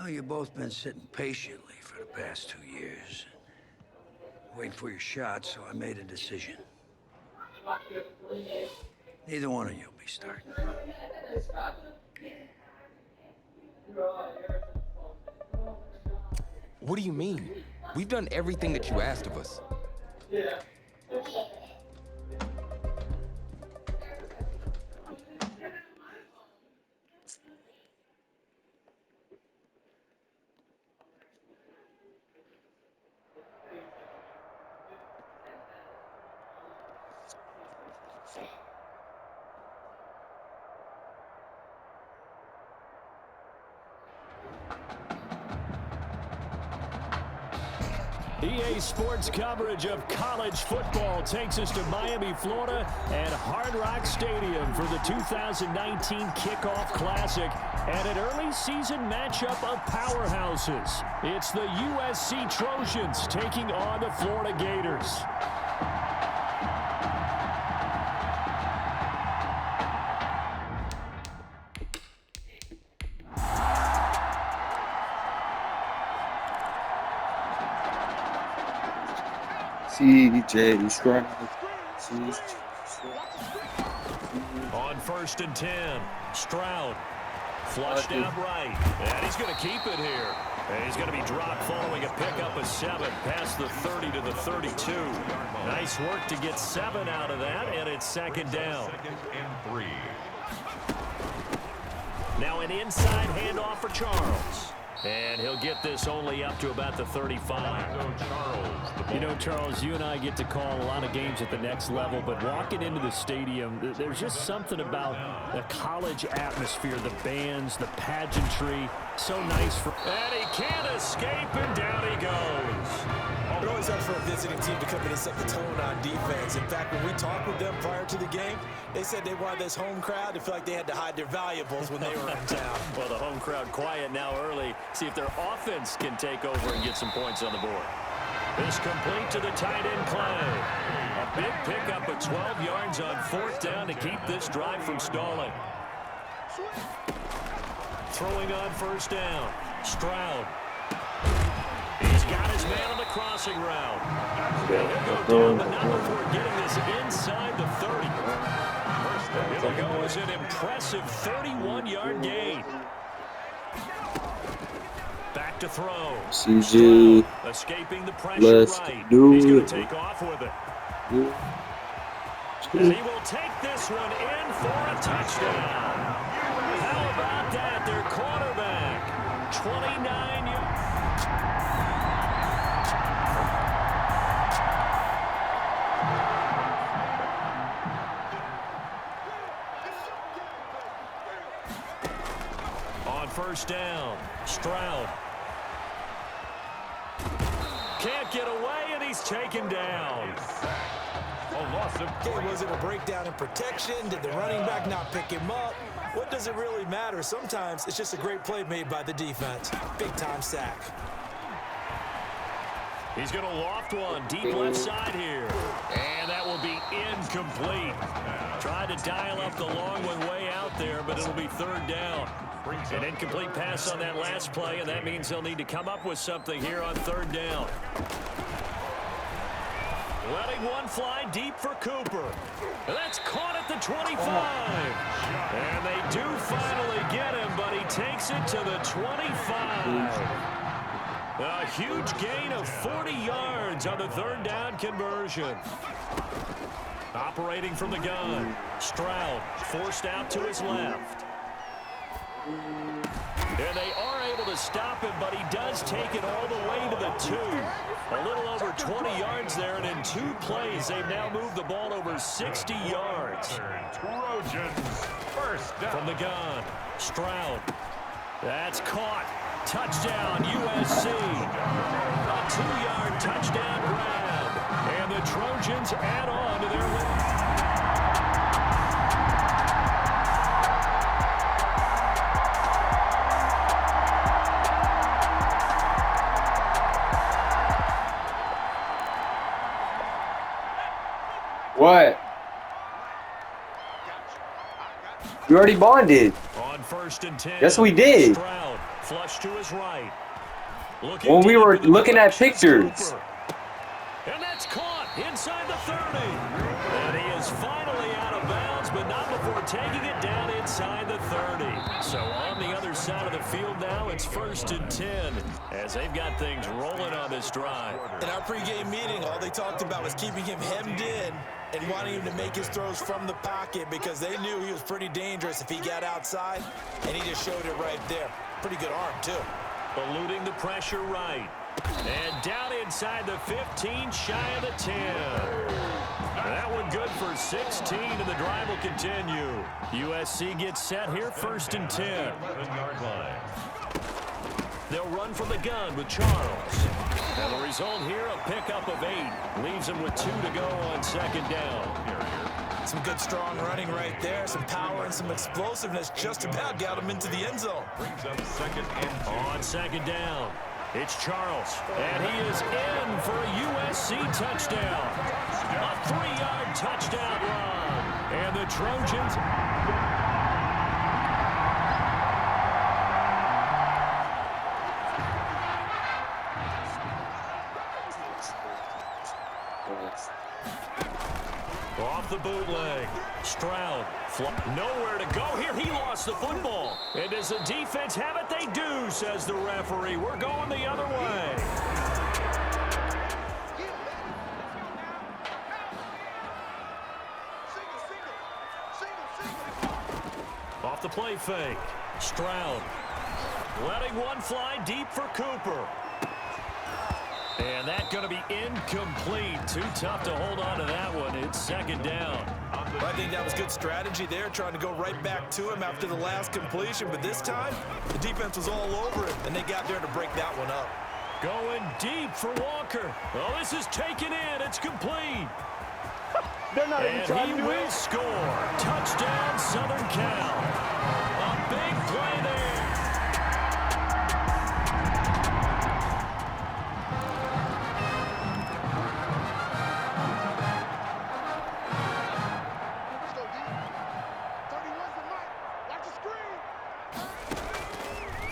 Well, you've both been sitting patiently for the past 2 years. Waiting for your shot, so I made a decision. Neither one of you will be starting. What do you mean? We've done everything that you asked of us. EA Sports coverage of college football takes us to Miami, Florida, and Hard Rock Stadium for the 2019 Kickoff Classic and an early season matchup of powerhouses. It's the USC Trojans taking on the Florida Gators. CJ Stroud Face. On 1st and 10, Stroud flushed out right, and he's going to keep it here. And he's going to be dropped following a pickup of 7 past the 30 to the 32. Nice work to get 7 out of that, and it's 2nd down. 2nd and 3. Now an inside handoff for Charles. And he'll get this only up to about the 35. You know, Charles, you and I get to call a lot of games at the next level, but walking into the stadium, there's just something about the college atmosphere, the bands, the pageantry. So nice for... And he can't escape, and down he goes. It always helps for a visiting team to come in and set the tone on defense. In fact, when we talked with them prior to the game, they said they wanted this home crowd to feel like they had to hide their valuables when they were in town. Well, the home crowd quiet now early. See if their offense can take over and get some points on the board. This complete to the tight end Clay. A big pickup of 12 yards on 4th down to keep this drive from stalling. Throwing on 1st down. Stroud. He's got his man on the crossing route. He'll go down, but not before getting this inside the 30. It'll go as an impressive 31-yard gain. Back to throw. CJ, escaping the pressure let's right. do He's going it. to take off with it. And he will take this one in for a touchdown. How about that? Their quarterback, 29 yards. On 1st down, Stroud. Can't get away, and he's taken down. Okay, was it a breakdown in protection? Did the running back not pick him up? What does it really matter? Sometimes it's just a great play made by the defense. Big-time sack. He's going to loft one deep left side here. And that will be incomplete. Tried to dial up the long one way out there, but it'll be 3rd down. An incomplete pass on that last play, and that means they'll need to come up with something here on 3rd down. Letting one fly deep for Cooper. And that's caught at the 25. And they do finally get him, but he takes it to the 25. A huge gain of 40 yards on the 3rd down conversion. Operating from the gun, Stroud forced out to his left. And they are able to stop him, but he does take it all the way to the 2. A little over 20 yards there, and in 2 plays, they've now moved the ball over 60 yards. Trojans, 1st down. From the gun, Stroud. That's caught. Touchdown, USC. A 2-yard touchdown grab. And the Trojans add on to their win. What? We already bonded. On 1st and 10. Yes, we did. Stroud Flush to his right. Looking When we deep were in the looking at direction of pictures. Cooper. And that's caught inside the 30. And he is finally out of bounds, but not before taking it down inside the 30. So on the other side of the field now, it's 1st and 10 as they've got things rolling on this drive. In our pregame meeting, all they talked about was keeping him hemmed in and wanting him to make his throws from the pocket because they knew he was pretty dangerous if he got outside, and he just showed it right there. Pretty good arm, too. Eluding the pressure right. And down inside the 15, shy of the 10. That one good for 16, and the drive will continue. USC gets set here, 1st and 10. 11-yard line. They'll run from the gun with Charles. And the result here, a pickup of 8. Leaves them with 2 to go on 2nd down. Some good, strong running right there. Some power and some explosiveness just about got him into the end zone. Brings up 2nd and 2. On 2nd down, it's Charles. And he is in for a USC touchdown. A 3-yard touchdown run. And the Trojans... Off the bootleg. Stroud. Nowhere to go here. He lost the football. And does the defense have it? They do, says the referee. We're going the other way. Off the play fake. Stroud. Letting one fly deep for Cooper. And that's going to be incomplete. Too tough to hold on to that one. It's 2nd down. Well, I think that was good strategy there, trying to go right back to him after the last completion. But this time, the defense was all over him, and they got there to break that one up. Going deep for Walker. Oh, this is taken in. It's complete. And he will score. Touchdown, Southern Cal. A big play there.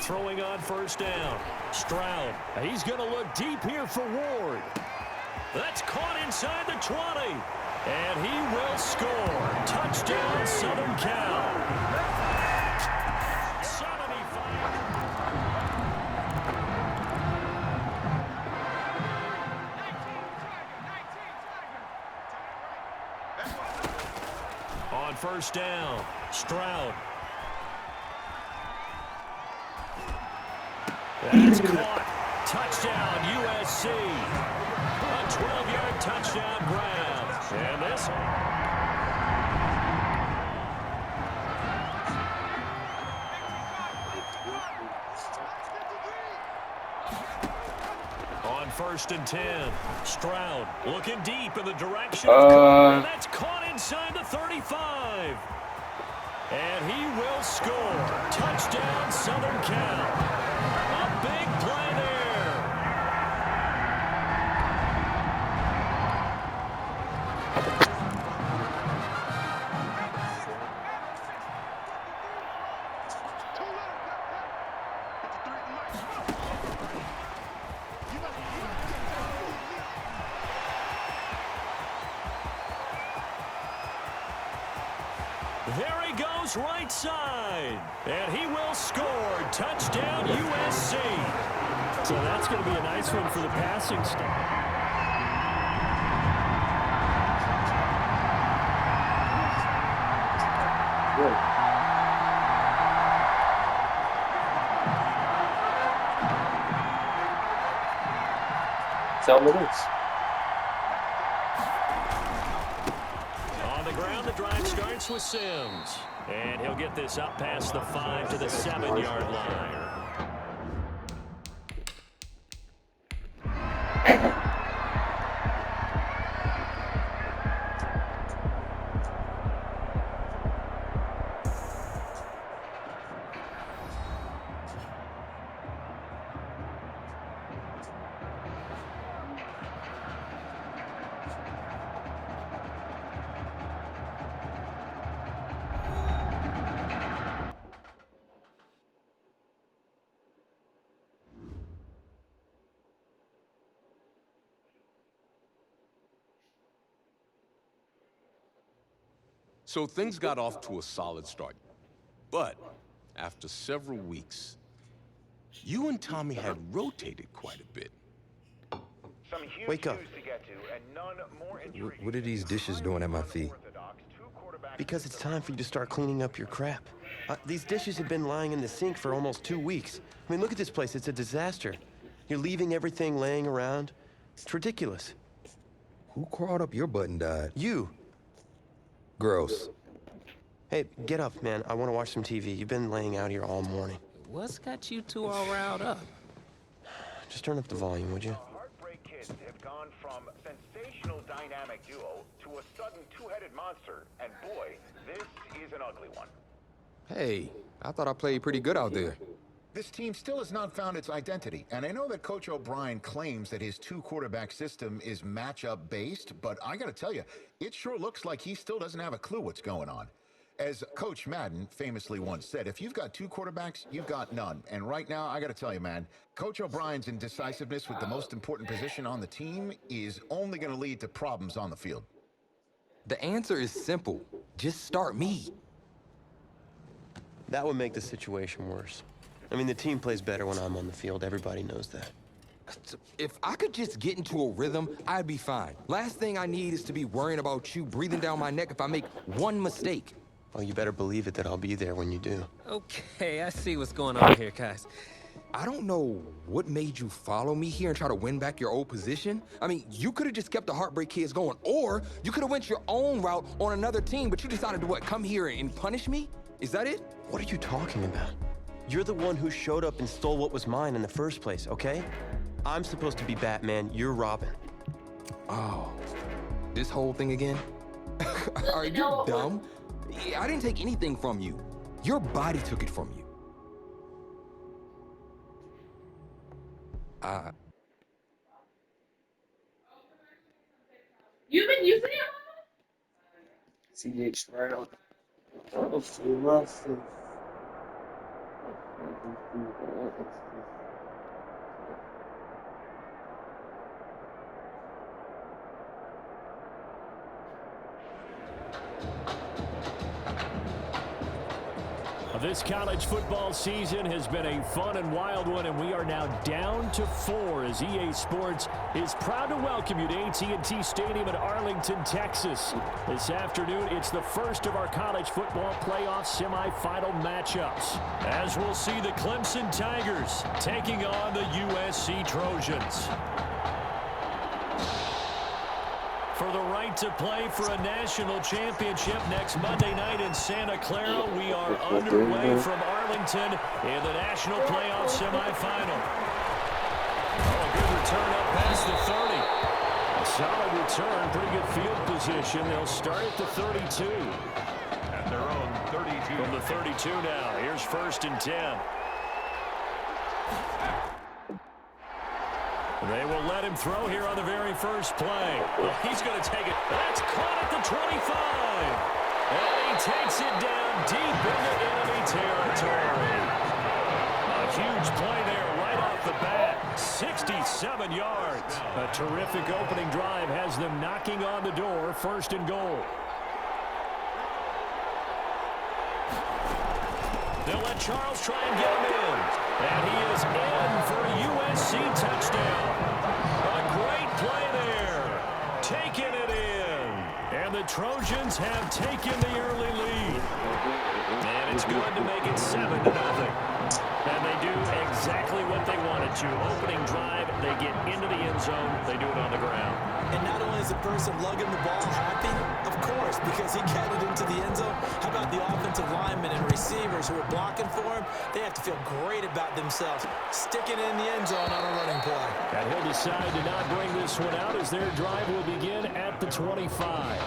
Throwing on 1st down. Stroud. He's going to look deep here for Ward. That's caught inside the 20. And he will score. Touchdown, Southern Cal. 75. On 1st down, Stroud. That's caught. Touchdown, USC. A 12-yard touchdown grab. And this... On 1st and 10, Stroud looking deep in the direction of Cooper. And that's caught inside the 35. And he will score. Touchdown, Southern Cal. A big play there. There he goes right side. And he will score. Touchdown, USC. So that's going to be a nice one for the passing stop. Tell me this. On the ground, the drive starts with Sims. And he'll get this up past the 5 to the 7-yard line. So things got off to a solid start. But after several weeks, you and Tommy had rotated quite a bit. Wake up. What are these dishes doing at my feet? Because it's time for you to start cleaning up your crap. These dishes have been lying in the sink for almost 2 weeks. I mean, look at this place. It's a disaster. You're leaving everything laying around. It's ridiculous. Who crawled up your butt and died? You. Gross. Hey, get up, man. I want to watch some TV. You've been laying out here all morning. What's got you two all riled up? Just turn up the volume, would you? Heartbreak Kids have gone from sensational dynamic duo to a sudden two-headed monster. And boy, this is an ugly one. Hey, I thought I played pretty good out there. This team still has not found its identity, and I know that Coach O'Brien claims that his two-quarterback system is matchup-based, but I gotta tell you, it sure looks like he still doesn't have a clue what's going on. As Coach Madden famously once said, if you've got two quarterbacks, you've got none. And right now, I gotta tell you, man, Coach O'Brien's indecisiveness with the most important position on the team is only gonna lead to problems on the field. The answer is simple. Just start me. That would make the situation worse. I mean, the team plays better when I'm on the field. Everybody knows that. If I could just get into a rhythm, I'd be fine. Last thing I need is to be worrying about you breathing down my neck if I make one mistake. Oh, you better believe it that I'll be there when you do. Okay, I see what's going on here, guys. I don't know what made you follow me here and try to win back your old position. I mean, you could have just kept the Heartbreak Kids going, or you could have went your own route on another team, but you decided to, what, come here and punish me? Is that it? What are you talking about? You're the one who showed up and stole what was mine in the first place, okay? I'm supposed to be Batman, you're Robin. Oh, this whole thing again? Are you dumb? I didn't take anything from you. Your body took it from you. You've been using it? CJ Stroud. Oh, so massive. This college football season has been a fun and wild one, and we are now down to 4 as EA Sports is proud to welcome you to AT&T Stadium in Arlington, Texas. This afternoon, it's the first of our college football playoff semifinal matchups, as we'll see the Clemson Tigers taking on the USC Trojans. For the right to play for a national championship next Monday night in Santa Clara, we are underway from Arlington in the national playoff semifinal. Oh, good return up past the 30. A solid return, pretty good field position. They'll start at the 32. At their own 32. From the 32 now, here's 1st and 10. They will let him throw here on the very first play. Well, he's going to take it. That's caught at the 25. And he takes it down deep into enemy territory. A huge play there right off the bat. 67 yards. A terrific opening drive has them knocking on the door. 1st and goal. They'll let Charles try and get him in. And he is in for a USC touchdown. A great play there. Taking it in. And the Trojans have taken the early lead. And it's good to make it 7-0. And they do exactly what they wanted to. Opening drive, they get into the end zone. They do it on the ground. And not only is the person lugging the ball happy, of course, because he got it into the end zone. How about the offensive linemen and receivers who are blocking for him? They have to feel great about themselves, sticking it in the end zone on a running play. And he'll decide to not bring this one out as their drive will begin at the 25.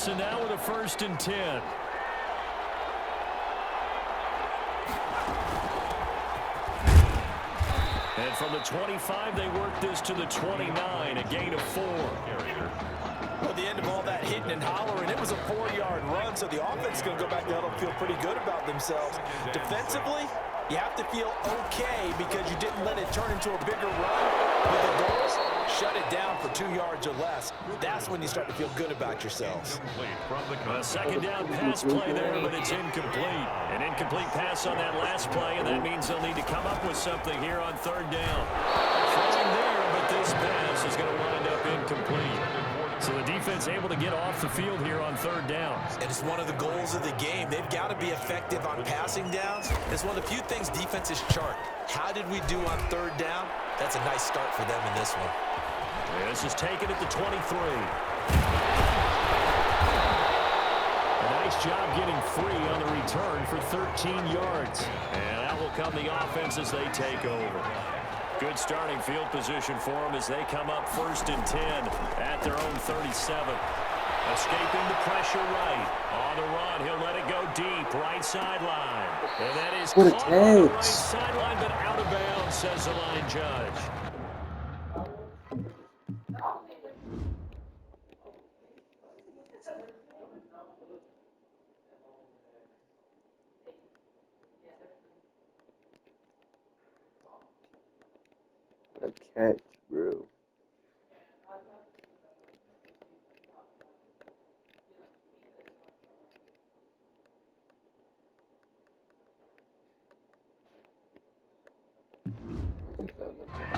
Clemson now with a 1st and 10. And from the 25, they work this to the 29, a gain of 4. Well, the end of all that hitting and hollering, it was a 4-yard run, so the offense is going to go back there and feel pretty good about themselves. Defensively, you have to feel okay because you didn't let it turn into a bigger run. With the goals, shut it down for 2 yards or less. That's when you start to feel good about yourselves. A second down pass play there, but it's incomplete. An incomplete pass on that last play, and that means they'll need to come up with something here on 3rd down. Trying there, but this pass is going to wind up incomplete. So the defense able to get off the field here on 3rd down. And it's one of the goals of the game. They've got to be effective on passing downs. It's one of the few things defenses chart. How did we do on 3rd down? That's a nice start for them in this one. Yeah, this is taken at the 23. A nice job getting free on the return for 13 yards. And that will come the offense as they take over. Good starting field position for them as they come up 1st and 10 at their own 37. Escaping the pressure right. On the run, he'll let it go deep, right sideline. And that is caught on the right sideline, but out of bounds, says the line judge. A catch, bro.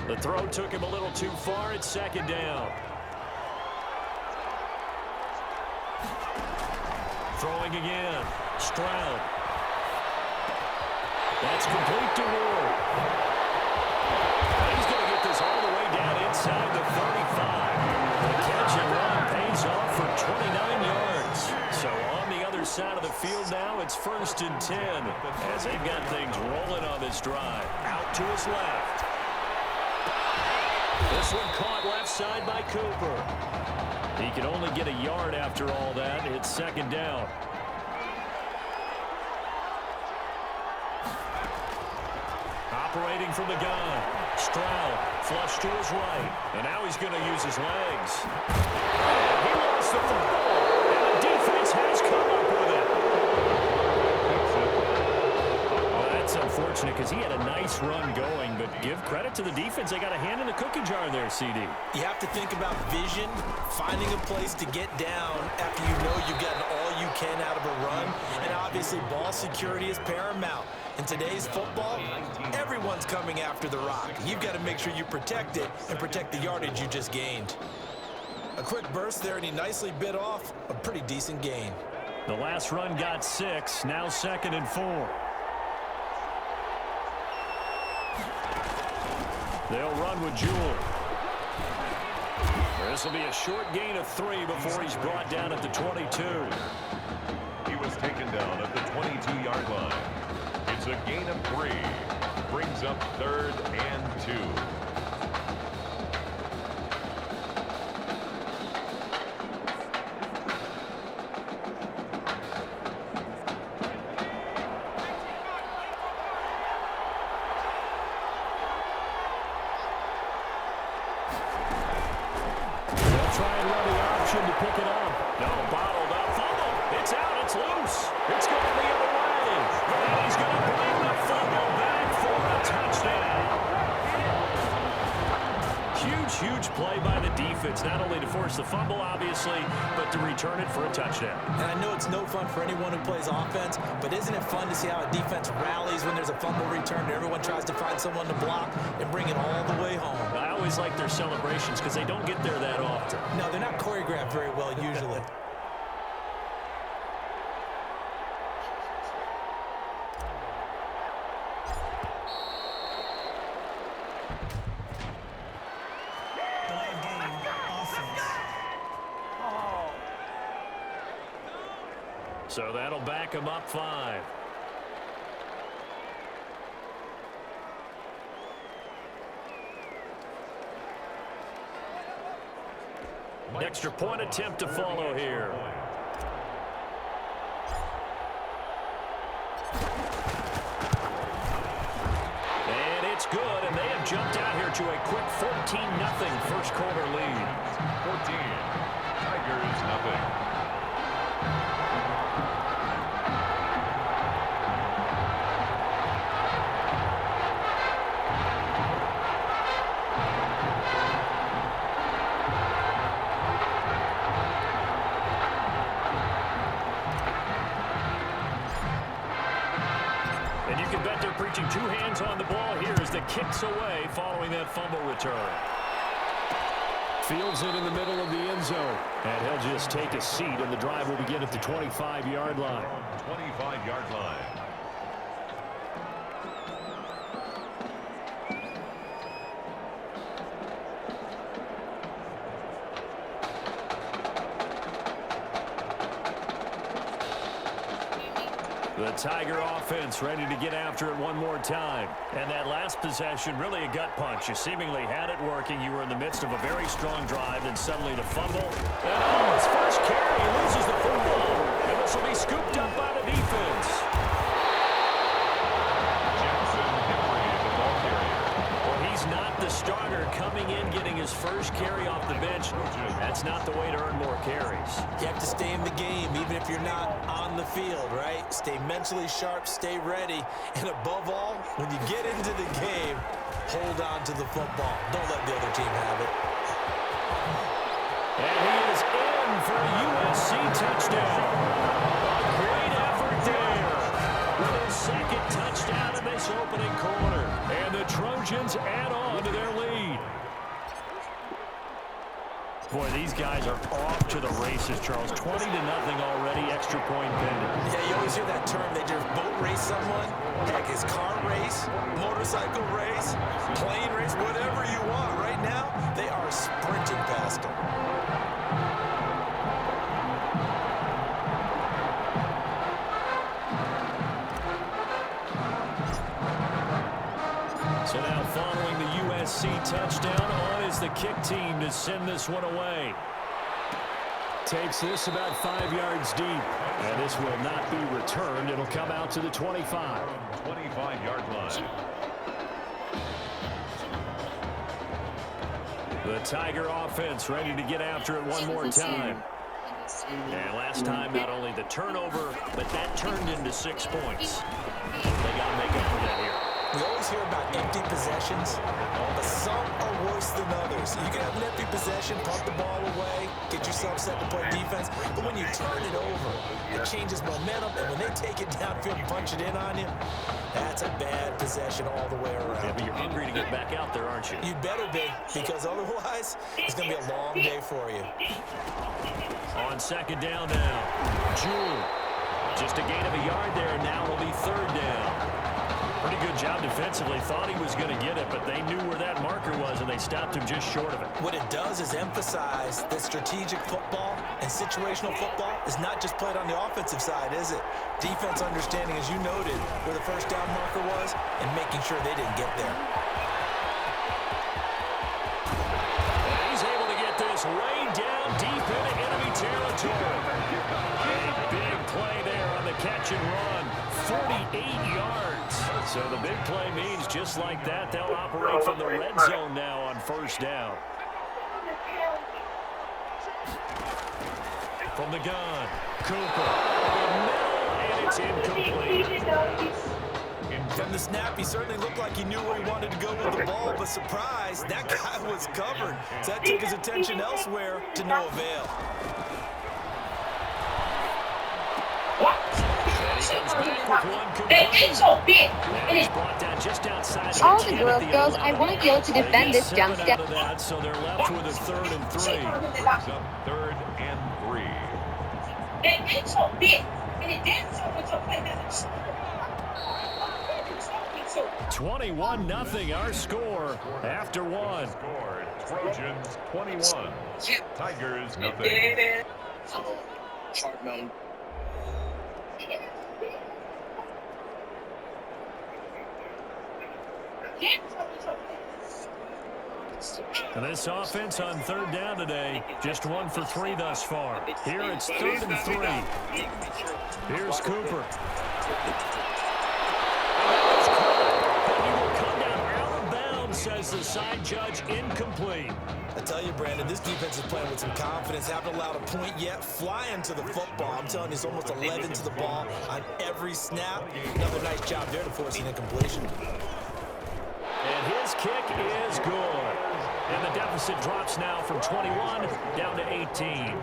The throw took him a little too far. It's 2nd down. Throwing again. Stroud. That's complete to Ward. He's going to get this all the way down inside the 35. The catch and run pays off for 29 yards. So on the other side of the field now, it's 1st and 10 as they've got things rolling on this drive. Out to his left. This one caught left side by Cooper. He can only get a yard after all that. It's 2nd down. Operating from the gun. Stroud flush to his right. And now he's going to use his legs. He lost the football. And the defense has come up with it. Well, that's unfortunate because he had a nice run going. But give credit to the defense. They got a hand in the cookie jar there, CD. You have to think about vision, finding a place to get down after you know you've gotten all you can out of a run. And obviously ball security is paramount. In today's football, everyone's coming after the rock. You've got to make sure you protect it and protect the yardage you just gained. A quick burst there, and he nicely bit off a pretty decent gain. The last run got 6, now 2nd and 4. They'll run with Jewell. This will be a short gain of 3 before he's brought down at the 22. He was taken down at the 22-yard line. It's a gain of 3. Brings up 3rd and 2. They'll try and run the option to pick it up. No, bottled up. Fumble. It's out. It's loose. It's going the other way. And he's going to bring the fumble back for a touchdown. Huge play by the defense, not only to force the fumble, obviously, but to return it for a touchdown. And I know it's no fun for anyone who plays offense, but isn't it fun to see how a defense rallies when there's a fumble return and everyone tries to find someone to block and bring it all the way home? I always like their celebrations because they don't get there that often. No, they're not choreographed very well usually. So that'll back him up 5. Extra point attempt to follow here. And it's good, and they have jumped out here 14-0 first quarter lead. 14. Tigers nothing. And you can bet they're preaching two hands on the ball here as the kick's away following that fumble return. Fields it in the middle of the end zone. And he'll just take a seat, and the drive will begin at the 25-yard line. 25-yard line. The Tiger offense ready to get after it one more time. And that last possession, really a gut punch. You seemingly had it working. You were in the midst of a very strong drive, and suddenly the fumble. And on his first carry, he loses the football. And this will be scooped up by the defense. Well, he's not the starter coming in, getting his first carry off the bench. That's not the way to earn more carries. You have to stay in the game, even if you're not on the field, right? Stay mentally sharp, stay ready, and above all, when you get into the game, hold on to the football. Don't let the other team have it. And he is in for a USC touchdown. Great effort there with his second touchdown in this opening quarter. And the Trojans add on to their lead. Boy, these guys are off to the races, Charles. 20-0 already, extra point pending. Yeah, you always hear that term. They just boat race someone. Heck, it's car race, motorcycle race, plane race, whatever you want. Right now, they are sprinting past them. So now following the USC touchdown, on is the kick team to send this one away. Takes this about 5 yards deep. And this will not be returned. It'll come out to the 25. 25-yard line. The Tiger offense ready to get after it one more time. And last time, not only the turnover, but that turned into 6 points. They got to make up for that here. We always hear about empty possessions, but some are worse than others. You can have an empty possession, punt the ball away, get yourself set to play defense, but when you turn it over, it changes momentum, and when they take it downfield and punch it in on you, that's a bad possession all the way around. Yeah, but you're hungry to get back out there, aren't you? You'd better be, because otherwise, it's going to be a long day for you. On second down now, Jewell. Just a gain of a yard there, and now will be third down. Pretty good job defensively. Thought he was going to get it, but they knew where that marker was, and they stopped him just short of it. What it does is emphasize that strategic football and situational football is not just played on the offensive side, is it? Defense understanding, as you noted, where the first down marker was and making sure they didn't get there. And he's able to get this way down deep into enemy territory. A big play there on the catch and run. 48 yards. So the big play means just like that, they'll operate from the red zone now on first down. From the gun, Cooper. And it's incomplete. From the snap, he certainly looked like he knew where he wanted to go with the ball, but surprise, that guy was covered. So that took his attention elsewhere to no avail. All the girls, I want to be able to defend this jump step. So they're left with a 3rd and 3. Brings up 3rd and 21-0 our score after one. Scored Trojans 21. Tigers nothing. And this offense on 3rd down today, just 1 for 3 thus far. Here it's 3rd and 3. Here's Cooper. And he will come down out of bounds, says the side judge incomplete. I tell you, Brandon, this defense is playing with some confidence. Haven't allowed a point yet. Flying to the football. I'm telling you, it's almost 11 to the ball on every snap. Another nice job there to force an incompletion. And his kick is good. And the deficit drops now from 21 down to 18.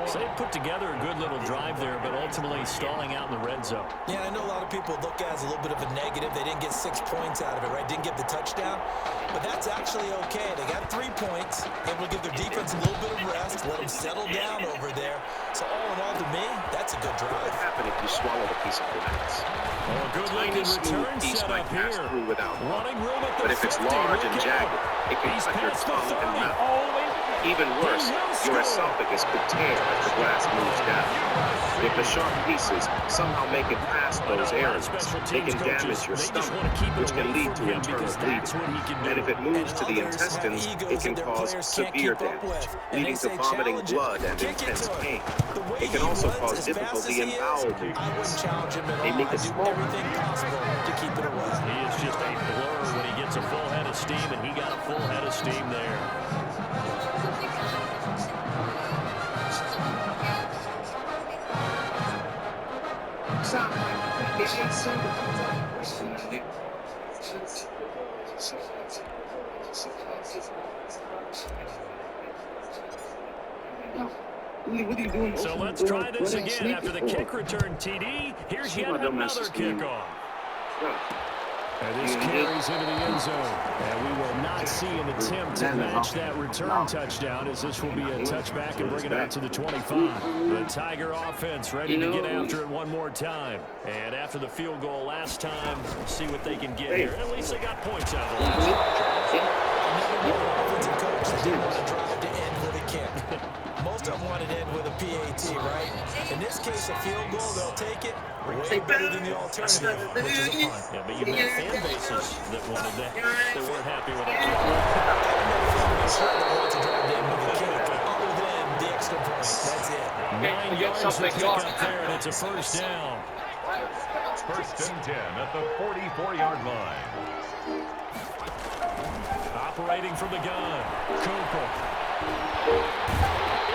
So they put together a good little drive there, but ultimately stalling out in the red zone. Yeah, I know a lot of people look at it as a little bit of a negative. They didn't get 6 points out of it, right? Didn't get the touchdown. But that's actually okay. They got 3 points. Able to give their defense a little bit of rest, let them settle down over there. So all in all, to me, that's a good drive. What would happen if you swallowed a piece of glass? Oh, a good looking return set up here. Running room at the 50. But if it's large and jagged, it can cut your tongue and mouth. Even worse, your esophagus could tear as the glass moves down. If the sharp pieces somehow make it past those areas, they can damage your stomach, which can lead to internal bleeding. And if it moves to the intestines, it can cause severe damage, leading to vomiting blood and intense pain. It can also cause difficulty in bowel movements. They make it small. To keep it away. He is just a blur when he gets a full head of steam, and he got a full head of steam there. So let's try this again. After the kick return TD, here's yet another kickoff. And this carries into the end zone. And we will not see an attempt to match that return touchdown, as this will be a touchback and bring it out to the 25. The Tiger offense ready to get after it one more time. And after the field goal last time, we'll see what they can get here. At least they got points out of the last Offensive coach that didn't want to drive to end with a kick. Most of them want to end with a PAT, right? In this case, a field goal, they'll take it. Way better than the alternative, which is a punt. Yeah, but you have fan bases that wanted that. They weren't happy with that. Other than the extra point. That's it. 9 yards to pick up there, and it's a first down. First and 10 at the 44-yard line. Operating from the gun, Cooper.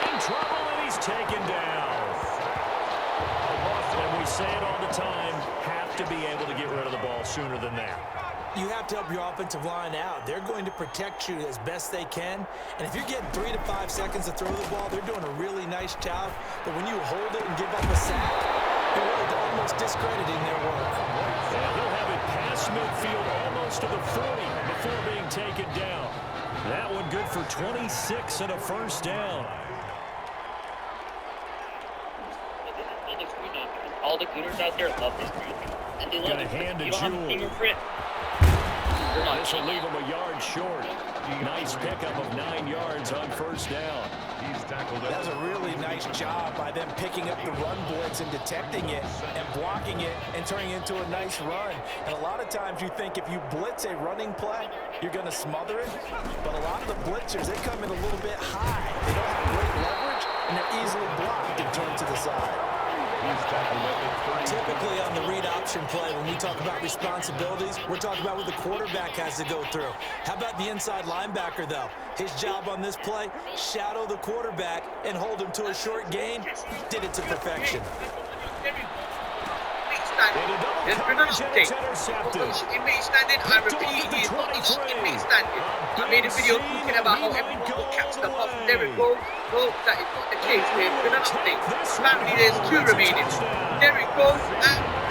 In trouble, and he's taken down. And we say it all the time, have to be able to get rid of the ball sooner than that. You have to help your offensive line out. They're going to protect you as best they can. And if you're getting 3 to 5 seconds to throw the ball, they're doing a really nice job. But when you hold it and give up a sack, you're really almost discrediting their work. And he'll have it past midfield almost to the 40 before being taken down. That one good for 26 and a first down. All the Cougars out there love this group. And they love it. Hand to Jewel. This will leave him a yard short. Nice pickup of 9 yards on first down. That was a really nice job by them picking up the run blitz and detecting it and blocking it and turning it into a nice run. And a lot of times you think if you blitz a running play, you're going to smother it. But a lot of the blitzers, they come in a little bit high. They don't have great leverage, and they're easily blocked and turned to the side. Typically on the read option play, when we talk about responsibilities, we're talking about what the quarterback has to go through. How about the inside linebacker, though? His job on this play, shadow the quarterback and hold him to a short gain. Did it to perfection. Intercepted. Inmate standing, I repeat, he is not inmate standing. I made a video talking about how everyone will catch the ball from Derek Rose. Well, that is not the case. We're going to update. Apparently, there's 2 remaining. Derek Rose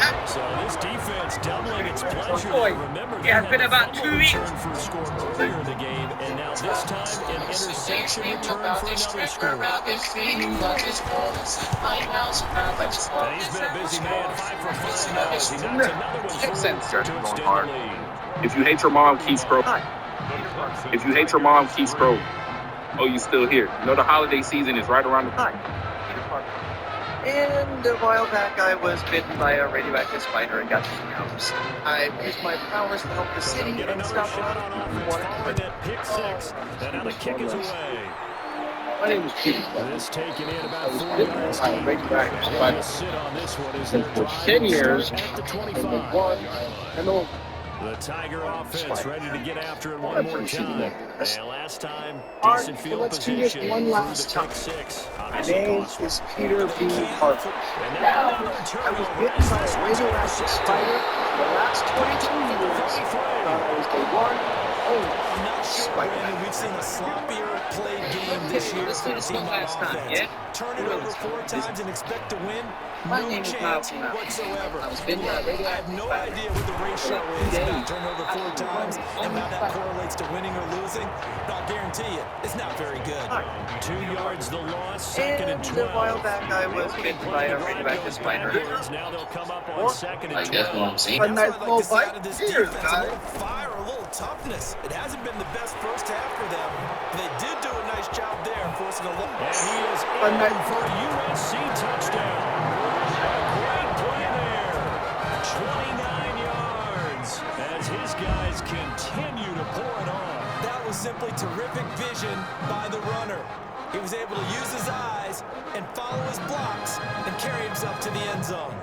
and so this defense doubling its pleasure. Remember, it has been about 2 weeks. For a score earlier in the game, and now this time an interception return for another score. And he's been a busy man, 5 for 5 now. He knocks another one through to extend the lead. If you hate your mom, keep scrolling. If you hate your mom, keep scrolling. Oh, you still here? You know the holiday season is right around the corner. And a while back, I was bitten by a radioactive spider and got 2 hours. I used my powers to help the city and stop shot on offense following that pick 6. And now the kick is away. My name is Peter. This taken in about 4 yards. Radioactive spider. Sit on this one as they're for 10 years at the 25. I know The Tiger offense ready to get after it one more time. And last time, decent field let's do this position. one last time. My name is Peter B. Harper. Now, I was bitten by a radioactive spider for the last 22 years. I was the one only spider. We've seen a sloppier played game this year. Let's do this one last time, yeah? Turn it over 4 times and expect to win. My No name is chance Malcolm. whatsoever. I was bitten by a radioactive I have no spider. idea what the ratio is about turn over 4 times and how that correlates to winning or losing. But I'll guarantee you, it's not very good. 2 yards the loss, second and 12. A while back, I was bitten by a radioactive spider. Now they'll come up on second and 12. I guess what I'm saying. A nice little bite. Cheers, guys. Fire, a little toughness. It hasn't been the best first half for them. They did do a nice job there, forcing a look. And he is in for a USC touchdown. Great play there. 29 yards as his guys continue to pour it on. That was simply terrific vision by the runner. He was able to use his eyes and follow his blocks and carry himself to the end zone.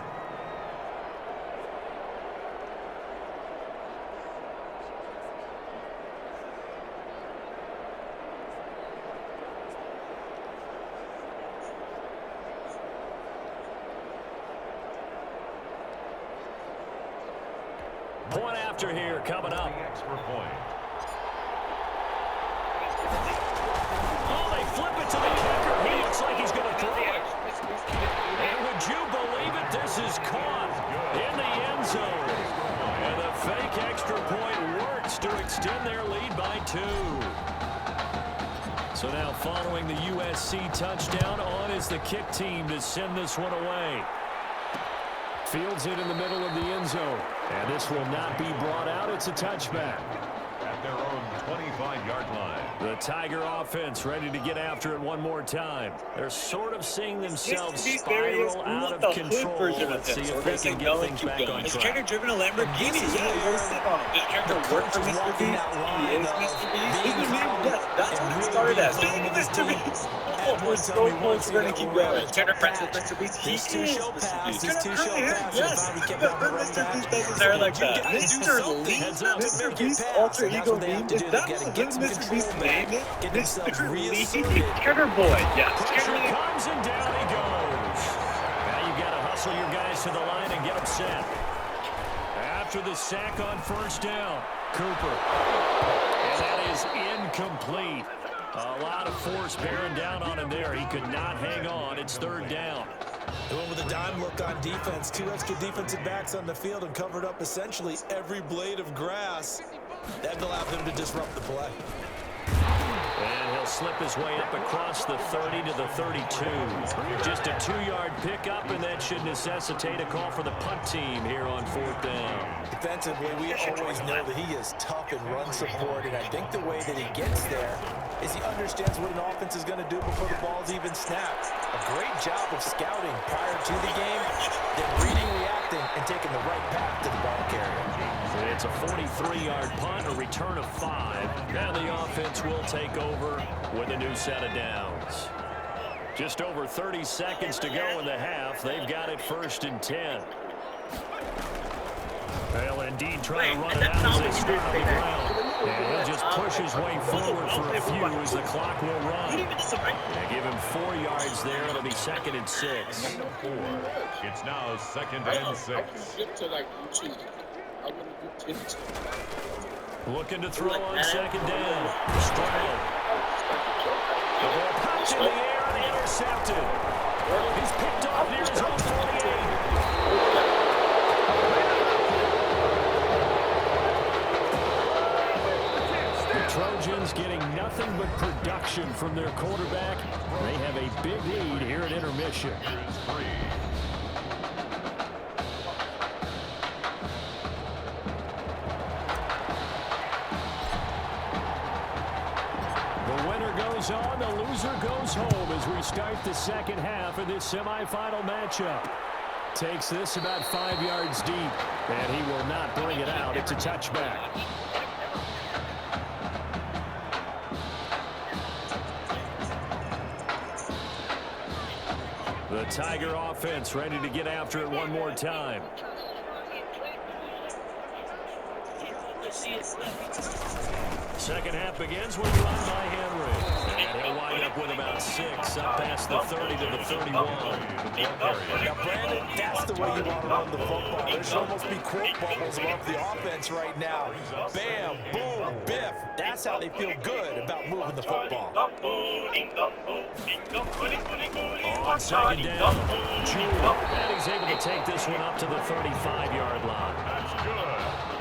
Point after here coming up. Extra point. Oh, they flip it to the kicker. He looks like he's going to throw it. And would you believe it? This is caught in the end zone. And the fake extra point works to extend their lead by 2. So now following the USC touchdown, on is the kick team to send this one away. Fields it in the middle of the end zone. And this will not be brought out. It's a touchback. At their own 25-yard line. The Tiger offense ready to get after it one more time. They're sort of seeing themselves spiral out of control. Let's see if they can get things back on Has track. Trainer driven a Lamborghini? Yeah, you're sitting on him. Does Trainer work for Mr. Beast? He is Mr. Beast. He's the name. Yes, that's what it started as. Look at Mr. Beast. Oh, we're so close. We're going to keep going. Trainer friends with Mr. Beast. He is Mr. Beast. Yes. Mr. Beast doesn't start like that. Mr. Lee, Mr. Beast alter ego meme. Is that Mr. Beast's name? Mr. Lee. Trainer boy. Yes. Pressure comes and down he goes. Now you've got to hustle your guys to the line and get them set. After the sack on first down, Cooper. And that is incomplete. A lot of force bearing down on him there. He could not hang on. It's third down. Going with a dime look on defense. 2 extra defensive backs on the field and covered up essentially every blade of grass. That allowed them to disrupt the play. And he'll slip his way up across the 30 to the 32. Just a 2-yard pickup, and that should necessitate a call for the punt team here on fourth down. Defensively, we always know that he is tough in run support, and I think the way that he gets there is he understands what an offense is going to do before the ball's even snapped. A great job of scouting prior to the game, then reading, reacting, and taking the right path to the ball carrier. It's a 43-yard punt, a return of 5. Now the offense will take over with a new set of downs. Just over 30 seconds to go in the half. They've got it 1st and 10. Well, indeed, trying to run it out as they start on the ground. And he'll just push his way forward for a few as the clock will run. They give him 4 yards there. It'll be 2nd and 6. It's now 2nd and 6. Looking to throw on 2nd down. Stroud. The ball popped in the air and intercepted. He's picked off near his own 48. The Trojans getting nothing but production from their quarterback. They have a big lead here at intermission. The winner goes on, the loser goes home as we start the second half of this semifinal matchup. Takes this about 5 yards deep, and he will not bring it out. It's a touchback. The Tiger offense ready to get after it one more time. Second half begins with a run by Henry. And he'll wind up with about 6, up past the 30 to the 31. Now, Brandon, that's the way you want to run the football. There should almost be quote bubbles above the offense right now. Bam, boom, biff. That's how they feel good about moving the football. On second down, Jewell. And he's able to take this one up to the 35-yard line. That's good.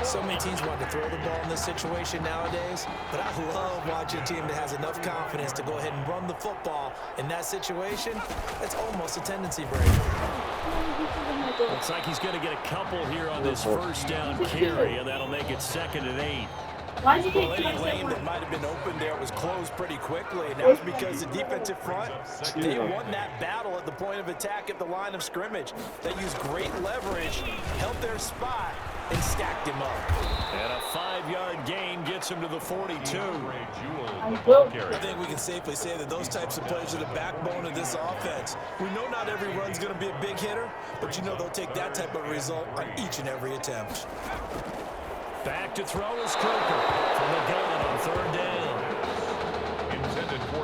So many teams want to throw the ball in this situation nowadays, but I love watching a team that has enough confidence to go ahead and run the football in that situation. It's almost a tendency break. Looks like he's going to get a couple here on this first down carry, and that'll make it 2nd and 8. Well, any lane that might have been open there was closed pretty quickly, and that was because the defensive front, they won that battle at the point of attack at the line of scrimmage. They used great leverage, held their spot, and stacked him up. And a 5-yard gain gets him to the 42. I think we can safely say that those types of plays are the backbone of this offense. We know not every run's going to be a big hitter, but you know they'll take that type of result on each and every attempt. Back to throw is Cooper from the gun on 3rd down.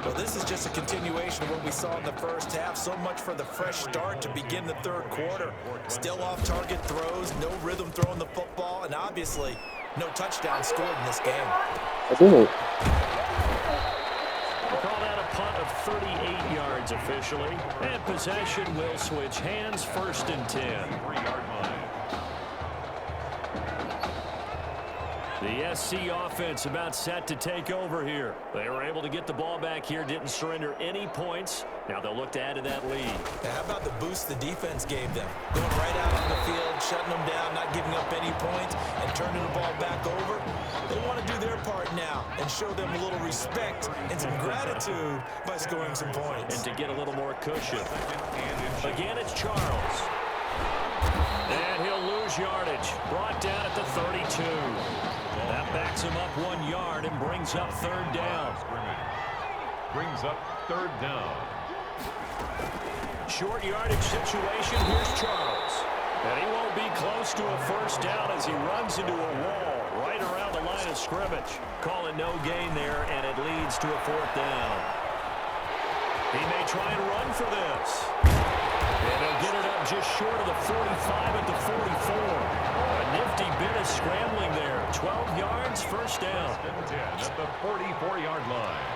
Well, this is just a continuation of what we saw in the first half. So much for the fresh start to begin the 3rd quarter. Still off-target throws, no rhythm throwing the football, and obviously no touchdown scored in this game. We'll call that a punt of 38 yards officially. And possession will switch hands, 1st and 10. 3-yard line. The SC offense about set to take over here. They were able to get the ball back here, didn't surrender any points. Now they'll look to add to that lead. Now, how about the boost the defense gave them? Going right out on the field, shutting them down, not giving up any points, and turning the ball back over. They want to do their part now and show them a little respect and some gratitude by scoring some points. And to get a little more cushion. Again, it's Charles. And he'll lose yardage. Brought down at the 32. That backs him up 1 yard and brings up 3rd down. Brings up 3rd down. Short yardage situation. Here's Charles. And he won't be close to a 1st down as he runs into a wall right around the line of scrimmage. Call it no gain there, and it leads to a 4th down. He may try and run for this. And he'll get it up just short of the 45 at the 44. A nifty bit of scrambling there. 12 yards, 1st down. 10 at the 44-yard line.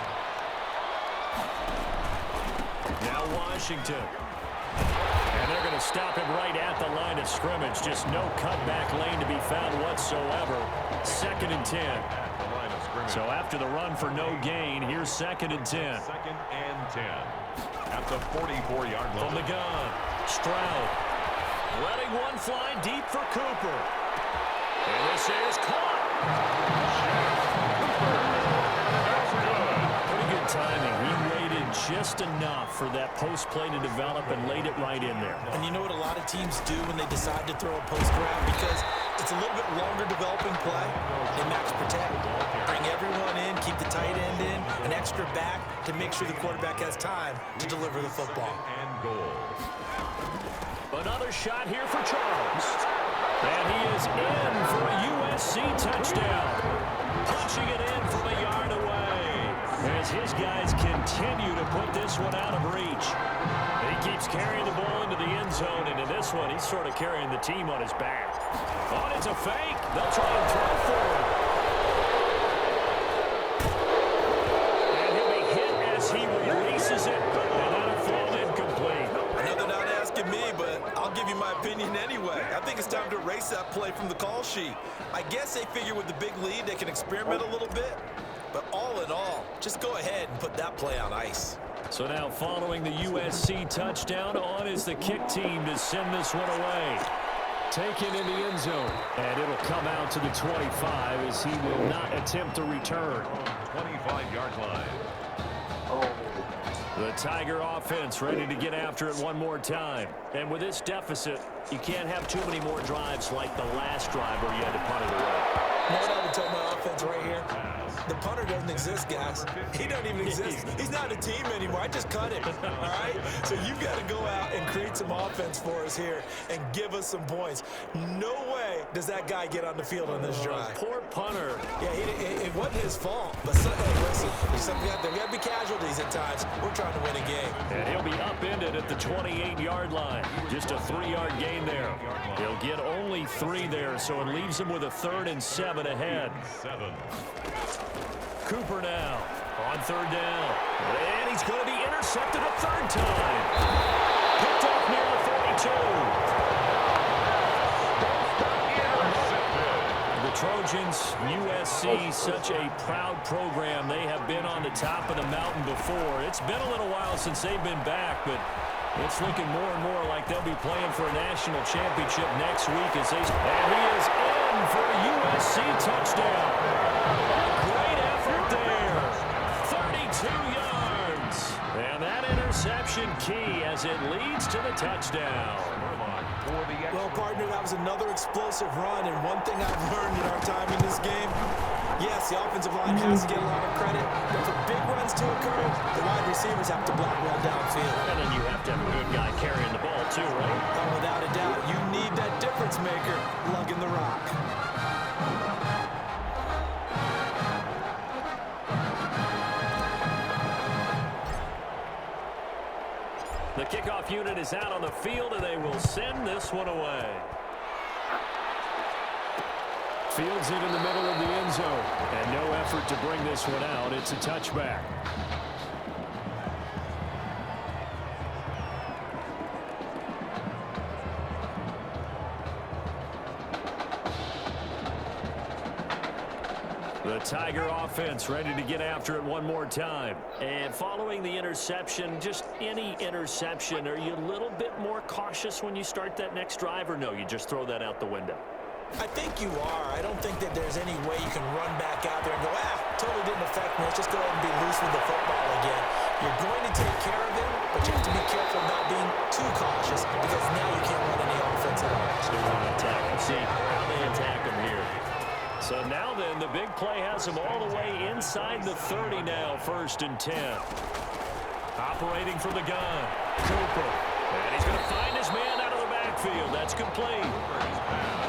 Now Washington. And they're going to stop him right at the line of scrimmage. Just no cutback lane to be found whatsoever. 2nd and 10. So after the run for no gain, here's 2nd and 10. 2nd and 10. At the 44-yard line. From the gun, Stroud. Letting one fly deep for Cooper. And this is caught. Pretty good timing. He waited just enough for that post play to develop and laid it right in there. And you know what a lot of teams do when they decide to throw a post grab? Because it's a little bit longer developing play. They max protect. Bring everyone in, keep the tight end in, an extra back to make sure the quarterback has time to deliver the football. And goal. Another shot here for Charles. And he is in for a USC touchdown. Punching it in from a yard away. As his guys continue to put this one out of reach. He keeps carrying the ball into the end zone, and in this one, he's sort of carrying the team on his back. Oh, it's a fake. They'll try and throw for him. And he'll be hit as he releases it, and that'll fall incomplete. I know they're not asking me, but I'll give you my opinion anyway. I think it's time to erase that play from the call sheet. I guess they figure with the big lead, they can experiment a little bit. But all in all, just go ahead and put that play on ice. So now following the USC touchdown, on is the kick team to send this one away. Taken in the end zone, and it'll come out to the 25 as he will not attempt to return. 25-yard line. The Tiger offense ready to get after it one more time. And with this deficit, you can't have too many more drives like the last drive where you had to punt it away. You know what I would tell my offense right here? The punter doesn't exist, guys. He doesn't even exist. He's not a team anymore. I just cut him, all right? So you've got to go out and create some offense for us here and give us some points. No way way does that guy get on the field on this drive. Poor punter. Yeah, it wasn't his fault. But listen, there got to be casualties at times. We're trying to win a game. And he'll be upended at the 28-yard line. Just a 3-yard gain there. He'll get only 3 there, so it leaves him with a 3rd and 7 ahead. Cooper now on 3rd down. And he's going to be intercepted a 3rd time. Picked off near the 42. The Trojans, USC, such a proud program. They have been on the top of the mountain before. It's been a little while since they've been back, but it's looking more and more like they'll be playing for a national championship next week as they... And he is in for a USC touchdown. Great effort there. 32 yards. And that interception key as it leads to the touchdown. Well, partner, that was another explosive run, and one thing I've learned in our time in this game, yes, the offensive line has to get a lot of credit, but for big runs to occur, the wide receivers have to block well downfield. And then you have to have a good guy carrying the ball, too, right? Oh, without a doubt. You need that difference maker lugging the rock. The kickoff unit is out on the field, and they will send this one away. Fields it in the middle of the end zone, and no effort to bring this one out. It's a touchback. The Tiger offense ready to get after it one more time. And following the interception, just any interception, are you a little bit more cautious when you start that next drive, or no, you just throw that out the window? I think you are. I don't think that there's any way you can run back out there and go, totally didn't affect me. Let's just go ahead and be loose with the football again. You're going to take care of it, but you have to be careful not being too cautious because now you can't run any offense at all. So we're going to attack him. See how they attack him here. So now then, the big play has him all the way inside the 30 now, 1st and 10. Operating from the gun, Cooper. And he's going to find his man out of the backfield. That's complete.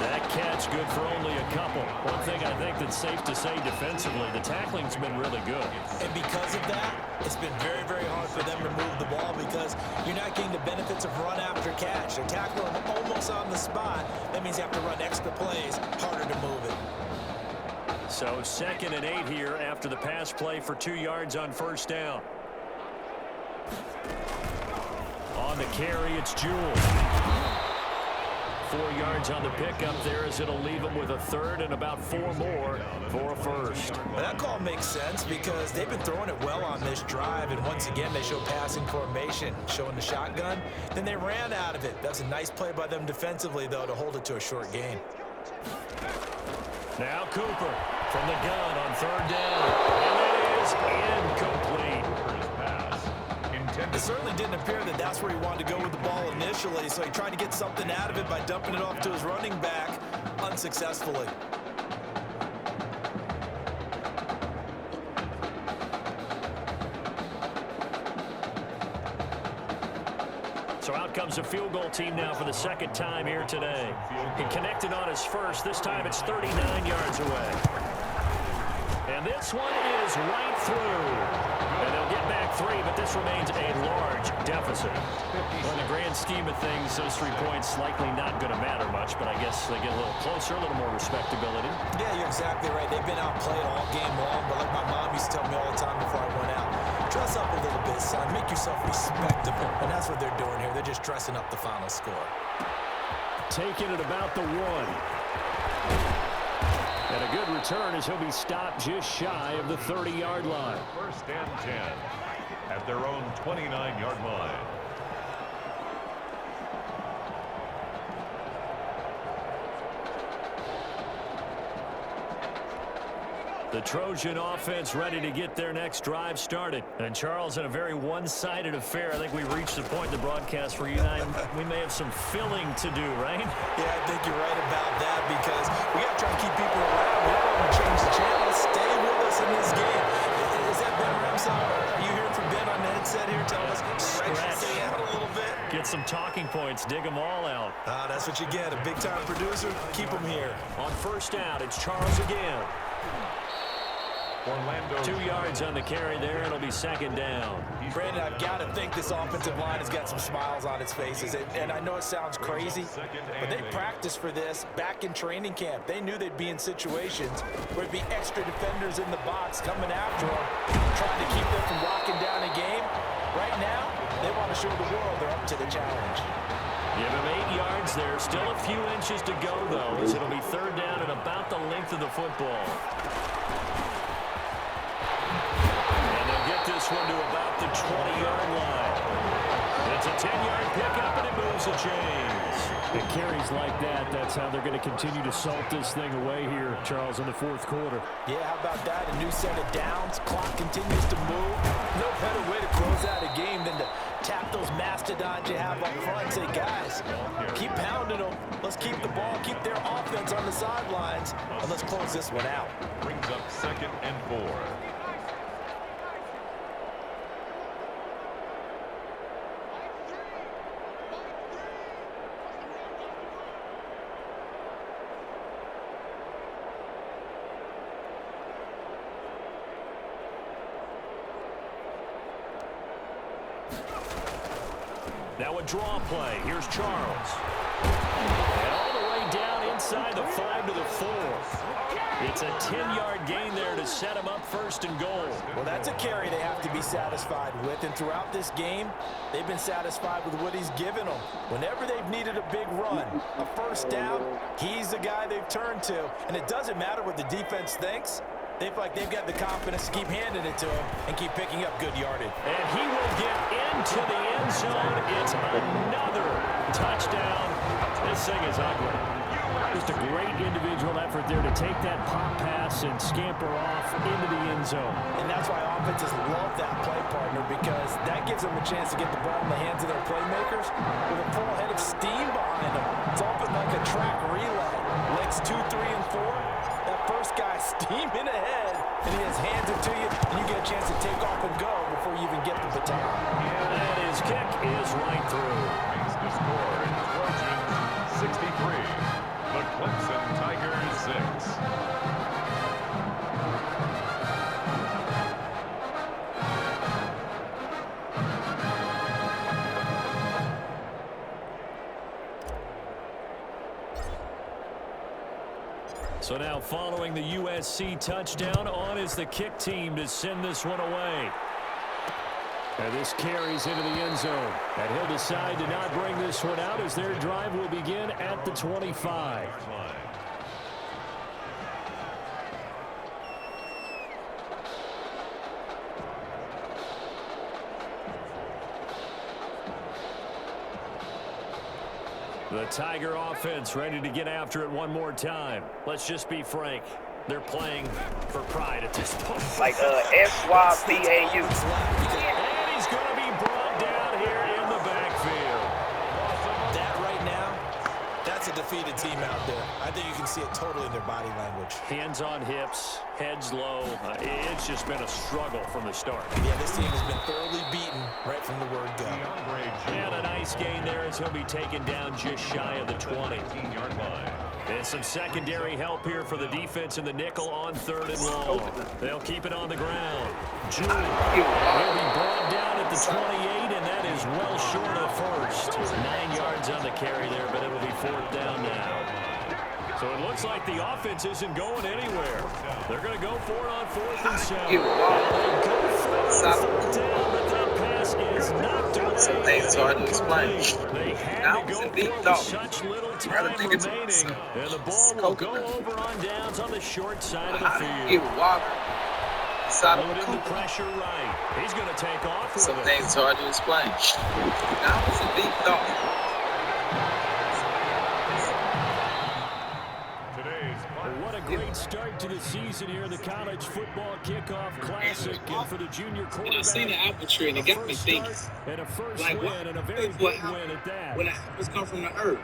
That catch good for only a couple. One thing I think that's safe to say defensively, the tackling's been really good. And because of that, it's been very, very hard for them to move the ball because you're not getting the benefits of run after catch. They're tackling them almost on the spot. That means you have to run extra plays, harder to move it. So 2nd and 8 here after the pass play for 2 yards on 1st down. On the carry, it's Jewell. 4 yards on the pickup there as it'll leave him with a 3rd and about 4 more for a 1st. Well, that call makes sense because they've been throwing it well on this drive, and once again they show passing formation, showing the shotgun. Then they ran out of it. That's a nice play by them defensively, though, to hold it to a short gain. Now Cooper from the gun on 3rd down. And it is incomplete. It certainly didn't appear that that's where he wanted to go with the ball initially, so he tried to get something out of it by dumping it off to his running back unsuccessfully. So out comes a field goal team now for the 2nd time here today. He connected on his first. This time it's 39 yards away. And this one is right through. And they'll get back 3, but this remains a large deficit. Well, in the grand scheme of things, those 3 points likely not going to matter much, but I guess they get a little closer, a little more respectability. Yeah, you're exactly right. They've been outplayed all game long, but like my mom used to tell me all the time before I went out, dress up a little bit, son. Make yourself respectable. And that's what they're doing here. They're just dressing up the final score. Taking it about the 1. And a good return as he'll be stopped just shy of the 30-yard line. 1st and 10 at their own 29-yard line. The Trojan offense ready to get their next drive started. And Charles, in a very one-sided affair, I think we've reached the point in the broadcast where you and I, we may have some filling to do, right? Yeah, I think you're right about that because we got to try to keep people around. We don't want to change the channel. Stay with us in this game. Is that Ben Ramsey? Are you hearing from Ben on the headset here? Tell us, stretch the out a little bit. Get some talking points. Dig them all out. That's what you get. A big-time producer, keep him here. On first down, it's Charles again. 2 yards on the carry there. It'll be second down. Brandon, I've got to think this offensive line has got some smiles on its faces. And I know it sounds crazy, but they practiced for this back in training camp. They knew they'd be in situations where it'd be extra defenders in the box coming after them, trying to keep them from locking down a game. Right now, they want to show the world they're up to the challenge. Give him 8 yards there. Still a few inches to go, though, as it'll be third down and about the length of the football. This one to about the 20-yard line. It's a 10-yard pickup, and it moves the chains. And carries like that, that's how they're going to continue to salt this thing away here, Charles, in the fourth quarter. Yeah, how about that? A new set of downs. Clock continues to move. No better way to close out a game than to tap those mastodons you have up front and say, guys, keep pounding them. Let's keep the ball, keep their offense on the sidelines, and let's close this one out. Brings up 2nd and 4. Now a draw play. Here's Charles. And all the way down inside the 5 to the 4. It's a 10-yard gain there to set him up first and goal. Well, that's a carry they have to be satisfied with. And throughout this game, they've been satisfied with what he's given them. Whenever they've needed a big run, a first down, he's the guy they've turned to. And it doesn't matter what the defense thinks. They feel like they've got the confidence to keep handing it to him and keep picking up good yardage. And he will get into the end zone. It's another touchdown. This thing is ugly. Just a great individual effort there to take that pop pass and scamper off into the end zone. And that's why offenses love that play partner, because that gives them a chance to get the ball in the hands of their playmakers with a full head of steam behind them. It's open like a track relay. Legs 2, 3, and 4. That first guy steaming ahead, and he has hands it to you, and you get a chance to take off and go before you even get the baton. And his kick is right through. Makes the score in Trojans 63. The Clemson Tigers 6. So now following the USC touchdown, on is the kick team to send this one away. And this carries into the end zone. And he'll decide to not bring this one out as their drive will begin at the 25. The Tiger offense ready to get after it one more time. Let's just be frank. They're playing for pride at this point. Like SYPAU. And he's going to be brought down here in the backfield. That right now, that's a defeated team out there. I think you can see it totally in their body language. Hands on hips, heads low. It's just been a struggle from the start. Yeah, this team has been thoroughly beaten right from the word go. And a nice gain there as he'll be taken down just shy of the 20-yard line. And some secondary help here for the defense in the nickel on 3rd and long. They'll keep it on the ground. Jewell will be brought down at the 28, and that is well short of first. 9 yards on the carry there, but it'll be 4th down now. So it looks like the offense isn't going anywhere. They're going to go for it on 4th and 7. They go for it on 4th down, but that pass is knocked away. Some things hard to explain. They had to go for it with such little time remaining. And the ball will go over on downs on the short side of the field. Loaded the pressure right. He's going to take off with it. Some things hard to explain. That was a deep thought. What a great start to the season here, the College Football Kickoff Classic, and for the junior quarterback. I seen the apple tree, and it got me thinking. And a first like, win, and a very big win at that. When the apples come from the earth.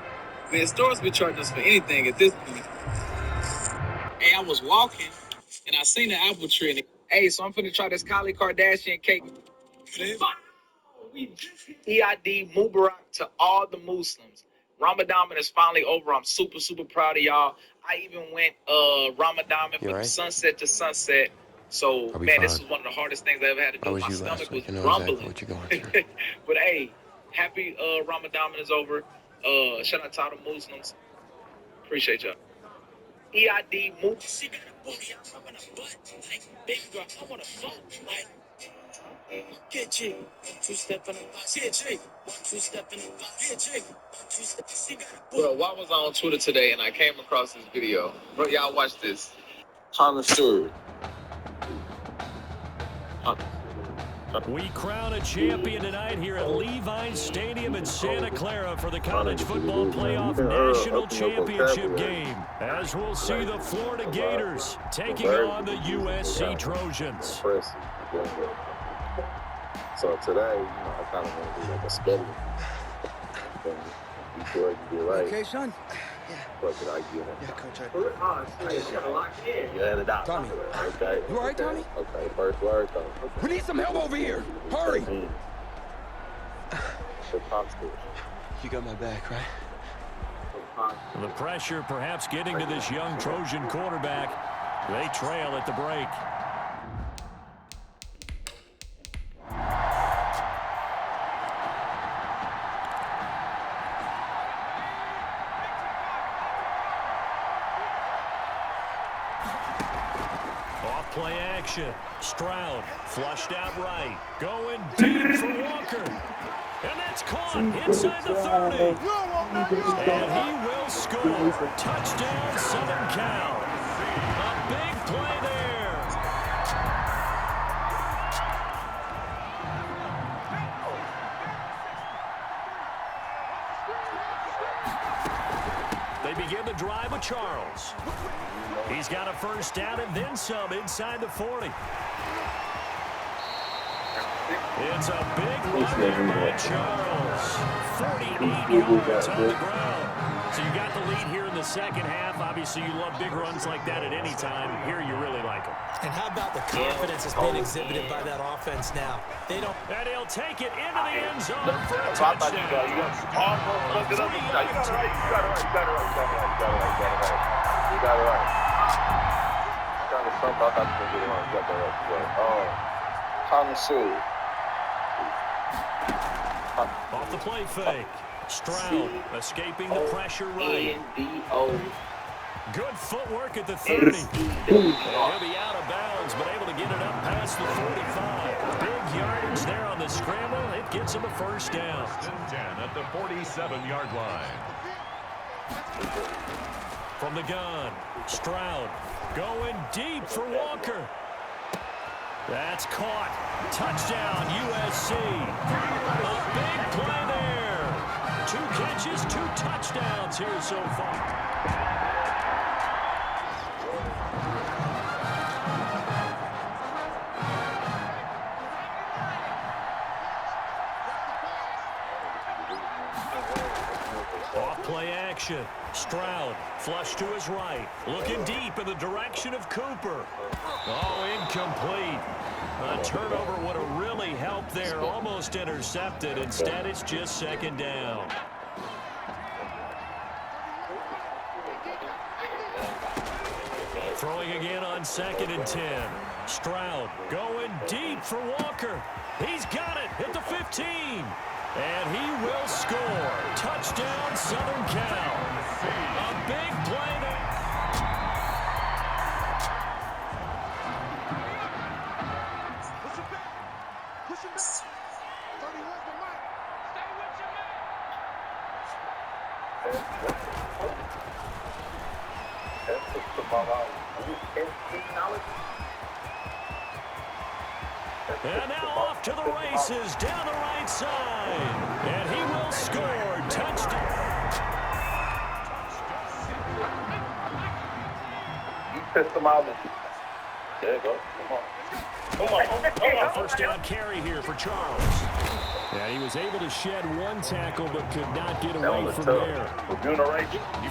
Man, stores be charging us for anything at this point. Hey, I was walking, and I seen the apple tree, and hey, so I'm finna try this Kylie Kardashian cake. Wow, EID Mubarak to all the Muslims. Ramadan is finally over. I'm super, super proud of y'all. I even went Ramadan from sunset to sunset. So, man, this was one of the hardest things I ever had to do. My stomach was rumbling. What you're going through. But, hey, happy Ramadan is over. Shout out to all the Muslims. Appreciate y'all. EID Mubarak. She got a booty, I'm rubbing a butt. Like, big girl, I want to fuck. Like, get G, 1 2 step in the box. Get G, 1 2 step in the box. Get G, 1 2 step. She got a booty. Bro, why was I on Twitter today and I came across this video? Bro, y'all watch this. Connoisseur. We crown a champion tonight here at Levi Stadium in Santa Clara for the College Football Playoff National Championship game, as we'll see the Florida Gators taking on the USC Trojans. So today, I kind of want to do like a study before you get right. Okay, son? What did I get? Yeah, Coach. Yeah, the doctor. Tommy. Okay. You all right, Tommy? Okay, first word, though. We need some help over here. Hurry. You got my back, right? The pressure perhaps getting to this young Trojan quarterback. They trail at the break. Play action. Stroud flushed out right. Going deep for Walker. And that's caught inside the 30. And he will score. Touchdown, Southern Cal. A big play there. They begin the drive with Charles. He's got a first down and then some inside the 40. It's a big run there by Charles. 48 yards on the ground. So you got the lead here in the second half. Obviously, you love big runs like that at any time. Here, you really like them. And how about the confidence that's been exhibited by that offense now? They don't. And he'll take it into the end zone for a touchdown. You got it right. Kind of something I thought you were going to get it wrong. You got that right. Connoisseur. Off the play fake. Stroud escaping the pressure right. Good footwork at the 30. He'll be out of bounds, but able to get it up past the 45. Big yardage there on the scramble. It gets him a first down. 10 at the 47-yard line. From the gun, Stroud going deep for Walker. That's caught. Touchdown, USC. A big play there. 2 catches, 2 touchdowns here so far. Off-play action. Stroud flush to his right. Looking deep in the direction of Cooper. Oh, incomplete. A turnover would have really helped there. Almost intercepted. Instead, it's just second down. Throwing again on 2nd and 10. Stroud going deep for Walker. He's got it at the 15. And he will score. Touchdown, Southern Cal. A big play there. And now off to the races down the right side. And he will score. Touchdown. You pissed them out. There you go. Come on. First down carry here for Charles. Yeah, he was able to shed 1 tackle but could not get away from there.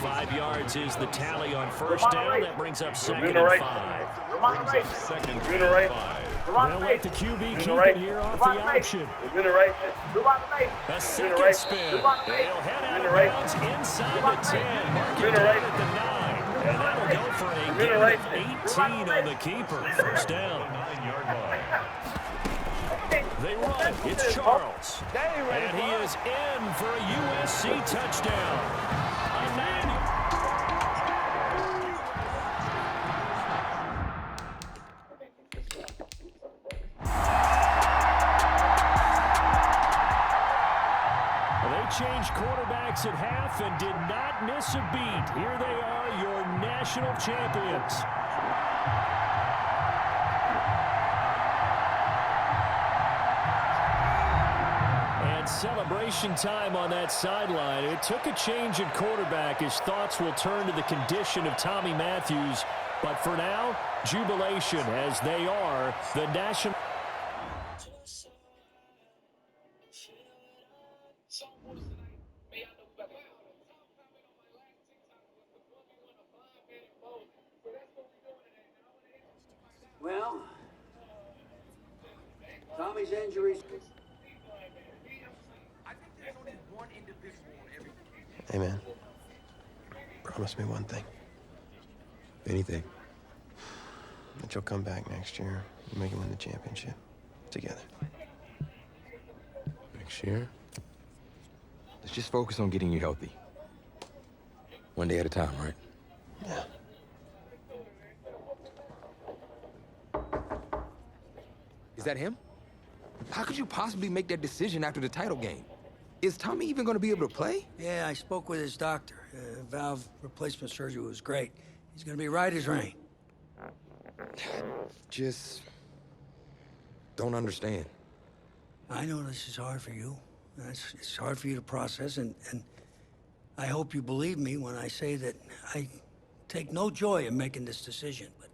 5 yards is the tally on first down. That brings up 2nd and 5. Brings up 2nd and 5. They'll let the QB keep it here off the option. A second spin. They'll head out of bounds inside the 10. Mark it down at the 9. And that'll go for a gain of 18 on the keeper. First down. 9-yard line. They run. It's Charles. And he is in for a USC touchdown. Emmanuel. They changed quarterbacks at half and did not miss a beat. Here they are, your national champions. And celebration time on that sideline. It took a change in quarterback. His thoughts will turn to the condition of Tommy Matthews. But for now, jubilation as they are the national. Well, Tommy's injuries. Hey, man. Promise me one thing. Anything. That you'll come back next year and make it win the championship. Together. Next year? Let's just focus on getting you healthy. One day at a time, right? Yeah. Is that him? How could you possibly make that decision after the title game? Is Tommy even going to be able to play? Yeah, I spoke with his doctor. Valve replacement surgery was great. He's going to be right as rain. Just don't understand. I know this is hard for you. It's hard for you to process, and I hope you believe me when I say that I take no joy in making this decision. But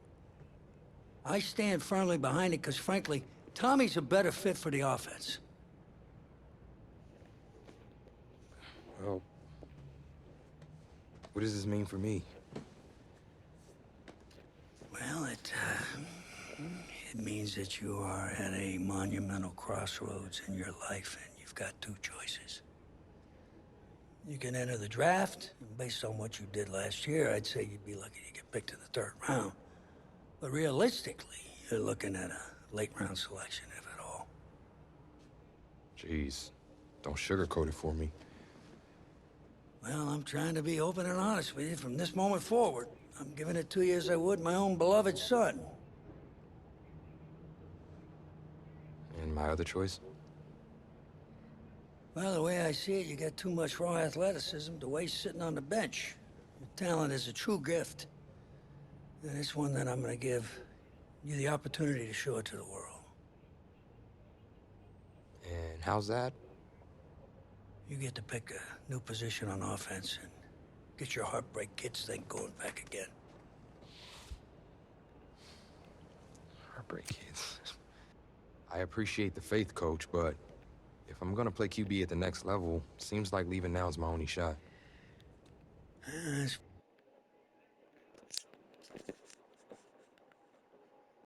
I stand firmly behind it because, frankly, Tommy's a better fit for the offense. Well, what does this mean for me? Well, it means that you are at a monumental crossroads in your life, and you've got two choices. You can enter the draft, and based on what you did last year, I'd say you'd be lucky to get picked in the 3rd round. But realistically, you're looking at a late-round selection, if at all. Jeez, don't sugarcoat it for me. Well, I'm trying to be open and honest with you from this moment forward. I'm giving it to you as I would my own beloved son. And my other choice? Well, the way I see it, you got too much raw athleticism to waste sitting on the bench. Your talent is a true gift. And it's one that I'm going to give you the opportunity to show it to the world. And how's that? You get to pick a new position on offense and get your heartbreak kids thing going back again. Heartbreak kids. I appreciate the faith, Coach, but if I'm gonna play QB at the next level, seems like leaving now is my only shot. It's